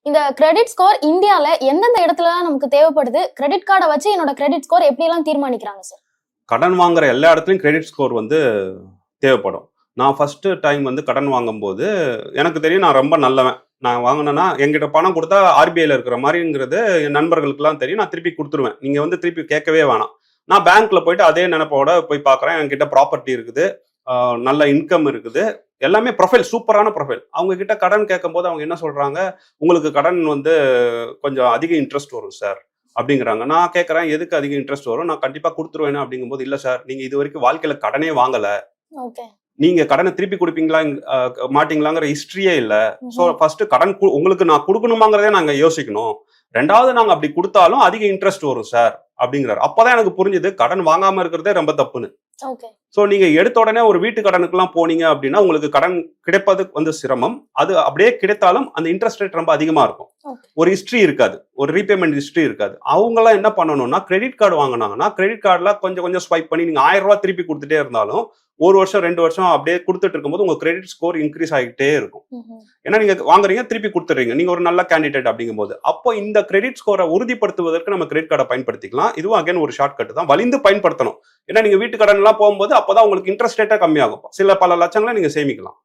இந்த credit score இந்தியால எந்தெந்த இடத்துல நமக்கு தேவைப்படுது? கிரெடிட் கார்டை வச்சு என்னோட கிரெடிட் ஸ்கோர் எப்படி எல்லாம் தீர்மானிக்கிறாங்க சார்? கடன் வாங்குற எல்லா இடத்துலயும் கிரெடிட் ஸ்கோர் தேவைப்படும். நான் ஃபர்ஸ்ட் டைம் கடன் வாங்கும்போது எனக்கு தெரியும் நான் ரொம்ப நல்லவன். நான் வாங்கினேன்னா என்கிட்ட பணம் கொடுத்தா ஆர்பிஐல இருக்கிற மாதிரிங்கிறது என் நண்பர்களுக்குலாம் தெரியும். நான் திருப்பி கொடுத்துருவேன். நீங்க திருப்பி கேட்கவே வேணாம். நான் பேங்க்ல போயிட்டு அதே நினைப்போட போய் பார்க்குறேன். என்கிட்ட ப்ராப்பர்ட்டி இருக்குது, நல்ல இன்கம் இருக்குது, எல்லாமே ப்ரொஃபைல் சூப்பரான ப்ரொஃபைல். அவங்க கிட்ட கடன் கேட்கும் போது அவங்க என்ன சொல்றாங்க, உங்களுக்கு கடன் கொஞ்சம் அதிக இன்ட்ரெஸ்ட் வரும் சார் அப்படிங்கிறாங்க. நான் கேட்கறேன் எதுக்கு அதிக இன்ட்ரெஸ்ட் வரும், நான் கண்டிப்பா கொடுத்துருவேன் அப்படிங்கும்போது, இல்ல சார் நீங்க இது வரைக்கும் வாழ்க்கையில கடனே வாங்கல, நீங்க கடனை திருப்பி கொடுப்பீங்களா மாட்டீங்களாங்கிற ஹிஸ்டரியே இல்ல. சோ ஃபர்ஸ்ட் கடன் உங்களுக்கு நான் கொடுக்கணுமாங்கிறதே நாங்க யோசிக்கணும். ரெண்டாவது நாங்க அப்படி கொடுத்தாலும் அதிக இன்ட்ரெஸ்ட் வரும் சார் அப்படிங்கிறாரு. அப்பதான் எனக்கு புரிஞ்சுது கடன் வாங்காம இருக்கிறதே ரொம்ப தப்புன்னு. சோ நீங்க எடுத்த உடனே ஒரு வீட்டு கடனுக்கு எல்லாம் போனீங்க அப்படின்னா உங்களுக்கு கடன் கிடைப்பது சிரமம். அது அப்படியே கிடைத்தாலும் அந்த இன்ட்ரெஸ்ட் ரேட் ரொம்ப அதிகமா இருக்கும். ஒரு ஹிஸ்டரி இருக்காது, ஒரு ரீபேமெண்ட் ஹிஸ்டரி இருக்காது. அவங்க எல்லாம் என்ன பண்ணணும்னா, கிரெடிட் கார்டு வாங்கினாங்கன்னா கிரெடிட் கார்டுல கொஞ்சம் கொஞ்சம் ஸ்வைப் பண்ணி நீங்க 1000 ரூபாய் திருப்பி கொடுத்துட்டே இருந்தாலும் 1 வருஷம் 2 வருஷம் அப்படியே கொடுத்துட்டு இருக்கும்போது உங்க கிரெடிட் ஸ்கோர் இன்க்ரீஸ் ஆகிட்டே இருக்கும். ஏன்னா நீங்க வாங்குறீங்க, திருப்பி கொடுத்துறீங்க, நீங்க ஒரு நல்ல கேண்டிடேட் அப்படிங்கும்போது. அப்போ இந்த கிரெடிட் ஸ்கோரை உறுதிப்படுத்துவதற்கு நம்ம கிரெடிட் கார்டை பயன்படுத்திக்கலாம். இதுவும் அகைன் ஒரு ஷார்ட் கட் தான், வலிந்து பயன்படுத்தணும். ஏன்னா நீங்க வீட்டு கடன் எல்லாம் போகும்போது அப்பதான் உங்களுக்கு இன்ட்ரெஸ்ட் ரேட்டா கம்மியாகும். பல லட்சங்களை நீங்க சேமிக்கலாம்.